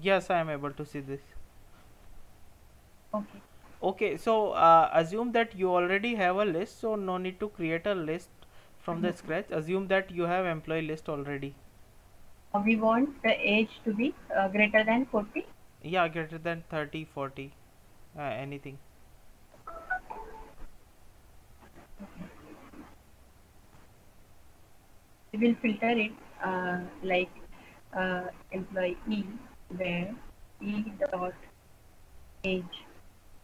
Yes, I am able to see this. Okay. Okay, so assume that you already have a list, so no need to create a list from the Mhm. scratch. Assume that you have employee list already. We want the age to be greater than 40. Yeah, greater than 30, 40, anything. We will filter it like employee where E dot age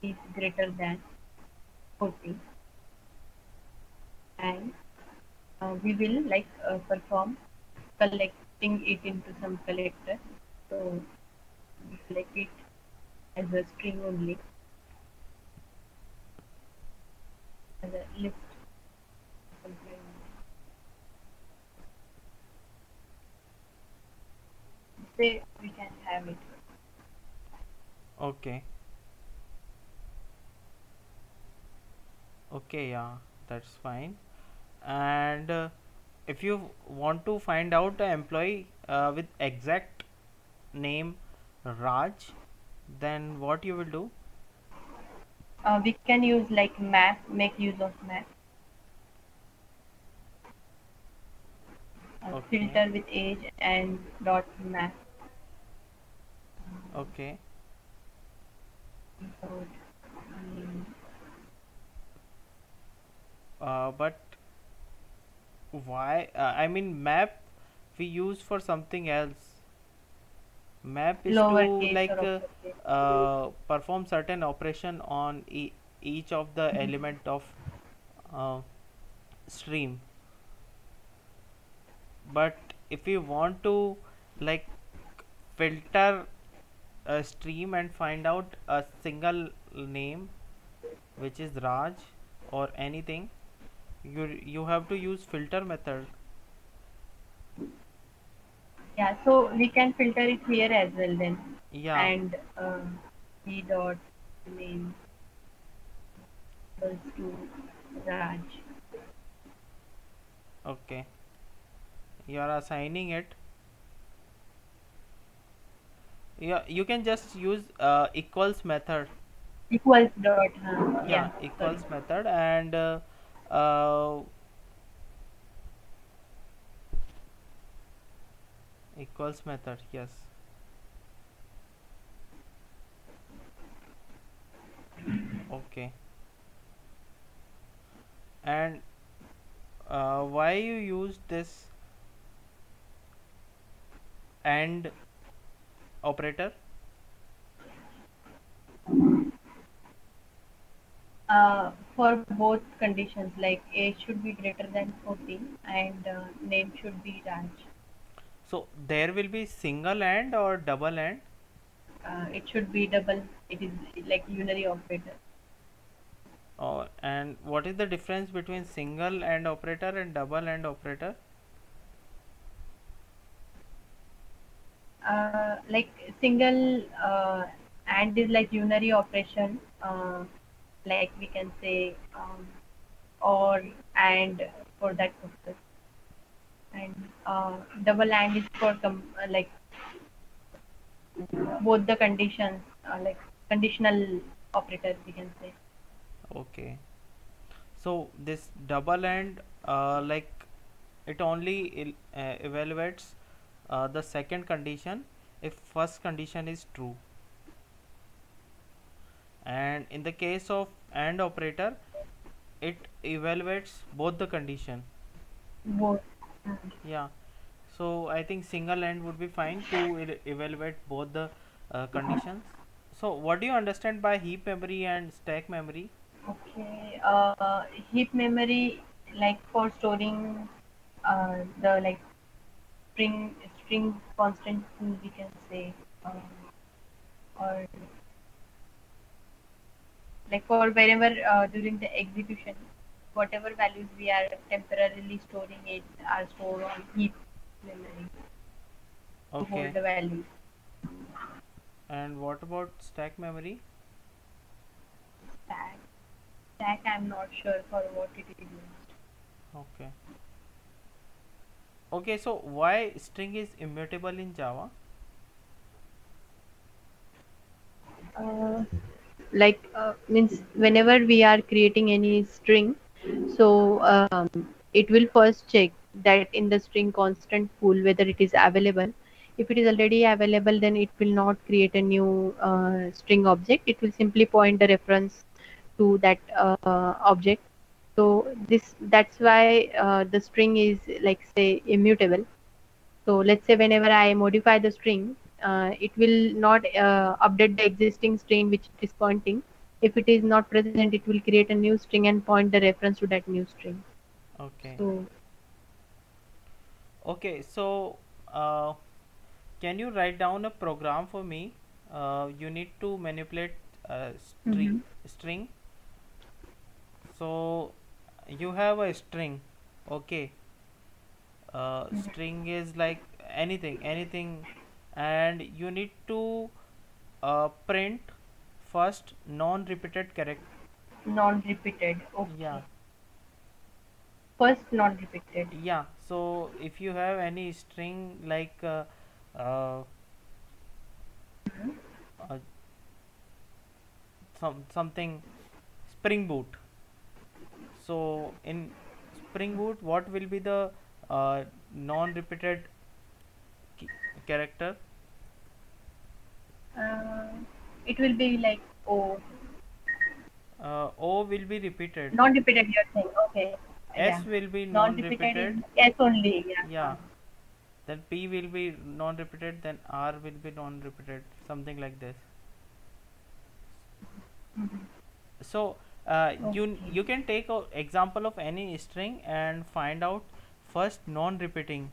is greater than 40, and we will like perform collecting it into some collector. So we select it as a string only, as a list. Say we can have it. Okay, okay, yeah, that's fine. And if you want to find out an employee with exact name Raj, then what you will do? We can use like map, make use of map, Okay, filter with age and dot map. okay. So, um, But why? I mean, map we use for something else. Map is to lowercase or like uppercase. perform certain operation on each of the element of uh, stream. But if you want to like filter a stream and find out a single name which is Raj or anything, you have to use filter method. Yeah, so we can filter it here as well then, Yeah, and e dot name equals to Raj. okay. You are assigning it. Yeah, you can just use equals method. Equals dot. Yeah, Yeah, sorry. equals method and uh, equals method. Yes. Okay. And why you use this AND operator? For both conditions, like age should be greater than 14 and name should be Raj. So there will be single AND or double AND. It should be double. It is like unary operator. And what is the difference between single AND operator and double AND operator? Like single and is like unary operation. Like we can say or and for that purpose. And double and is for like both the conditions, like conditional operator we can say. Okay. So this double AND like it only evaluates the second condition if first condition is true, and in the case of AND operator it evaluates both the condition. Both. Yeah, so I think single AND would be fine to evaluate both the conditions. So what do you understand by heap memory and stack memory? Okay. Heap memory, like for storing the like string constant we can say, um, or like for wherever during the execution, whatever values we are temporarily storing it are stored on heap memory to hold Okay, the values. and what about stack memory? Stack. Stack, I'm not sure for what it is used. Okay. Okay, so why string is immutable in Java? Uh, means whenever we are creating any string, so it will first check that in the string constant pool whether it is available. If it is already available, then it will not create a new string object. It will simply point the reference to that object. So this that's why the string is like say immutable. So let's say whenever I modify the string, it will not update the existing string which it is pointing. If it is not present, it will create a new string and point the reference to that new string. Okay. So Okay, so uh, can you write down a program for me? You need to manipulate mhm, string. So you have a string. Okay. mhm. String is like anything, and you need to print first non-repeated character. Non-repeated. Yeah, Okay. First non-repeated. yeah. So if you have any string like uh, Mhm. uh, something Spring Boot. So in Spring Boot, what will be the non-repeated ki- character? Uh, it will be like oh, O will be repeated. non-repeated. You're saying okay. Yeah. S will be Non-repeated is non-repeated. yes only. Yeah. Yeah. Then P will be non-repeated. Then R will be non-repeated. Something like this. Mhm. So Okay. you can take a example of any string and find out first non-repeating.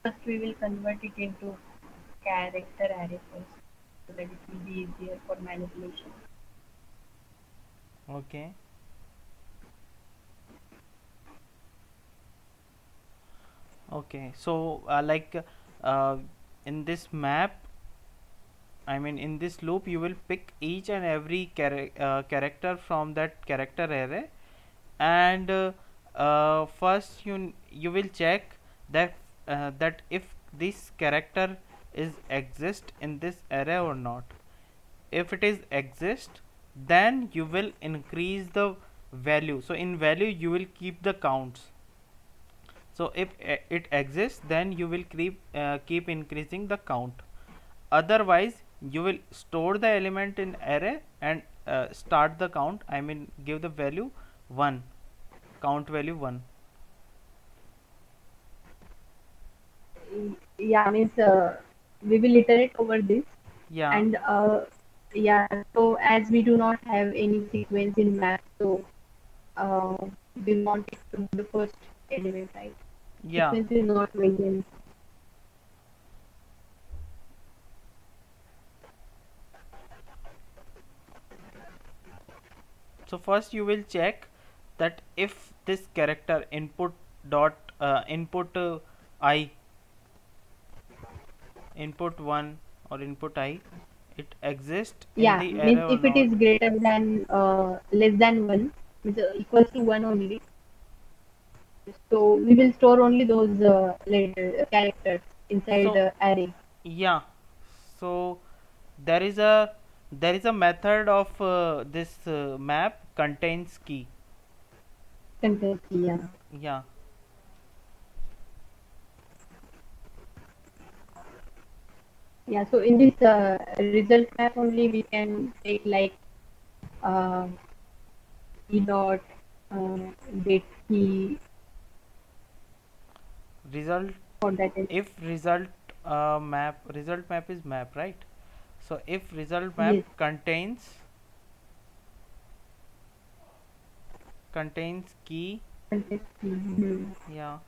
First, we will convert it into character array first, so that it will be easier for manipulation. Okay. Okay. So uh, in this map, I mean, in this loop, you will pick each and every character from that character array, and first you will check that that if this character is exist in this array or not. If it is exist, then you will increase the value. So in value, you will keep the counts. So if it exists, then you will keep increasing the count. Otherwise, you will store the element in array and start the count. I mean, give the value 1, count value 1. Yeah, means we will iterate over this, Yeah, and yeah. So as we do not have any sequence in map, so uh, we want it to be the first element, right? yeah. Sequence is not maintained. So first you will check that if this character input I, input 1 or input I, it exists in Yeah, the means array or if it not. is greater than less than one, means equals to one only. So we will store only those later characters inside So the array. yeah, so there is a method of this map contains key. Contains, yeah. Yeah, Yeah, so in this result map only we can take like uh, e dot get key result. for that. If result map is map, right? So if result map Yes, contains key. contains key. Mhm. Yeah,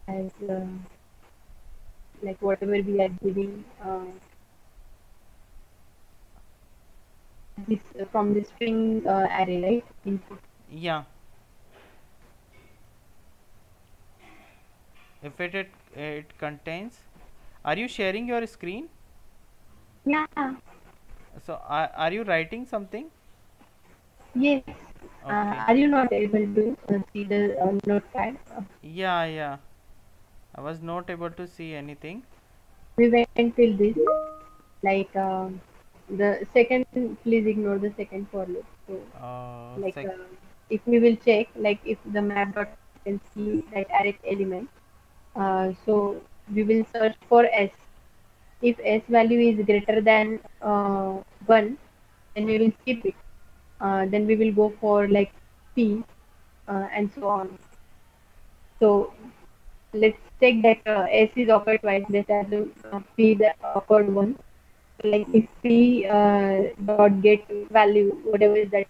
As like whatever we are giving this from the string array, right? Input. yeah. If it contains, are you sharing your screen? Yeah. So are you writing something? Yes. Okay. Are you not able to see the notepad? Yeah, yeah. I was not able to see anything. We went till this, like the second, please ignore the second for loop. So, like Sec. if we will check, like if the map dot can see that array element, so we will search for S. If S value is greater than 1, then we will skip it. Then we will go for like P and so on. So let's take that S is occurred twice. Let's assume P is occurred once. So like if P dot get value, whatever is that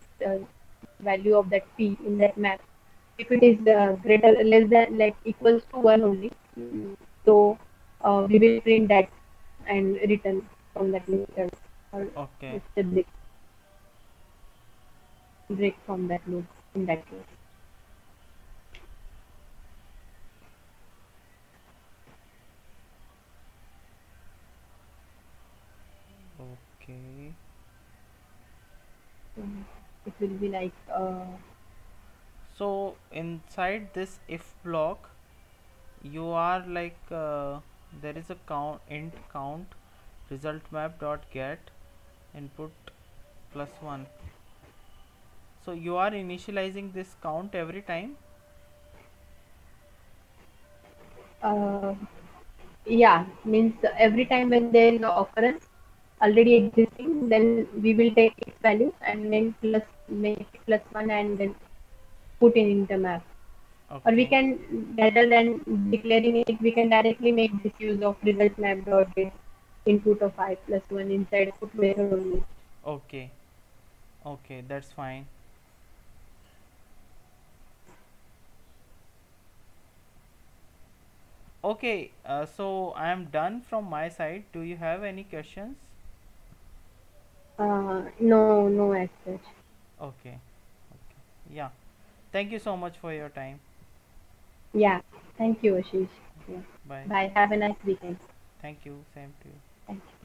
value of that P in that map, if it is greater less than like equals to 1 only, so we will print that and return from that method, or Okay. it's a break from that loop in that case. Okay. So it will be like So inside this if block, you are like there is a count int count result map dot get input plus 1. So you are initializing this count every time. uh, yeah, means every time when there is a occurrence already existing, then we will take its value and then plus make it plus 1 and then put in the map. Or we Okay. can, rather than declaring it, we can directly make this use of result map dot get input of I plus 1 inside put method only. Okay. Okay, that's fine. Okay, so I am done from my side. Do you have any questions? No, no as such. Okay. Okay. Yeah. Thank you so much for your time. Yeah, thank you, Ashish. Yeah. Bye. Bye. Have a nice weekend. Thank you. Same to you. Thank you.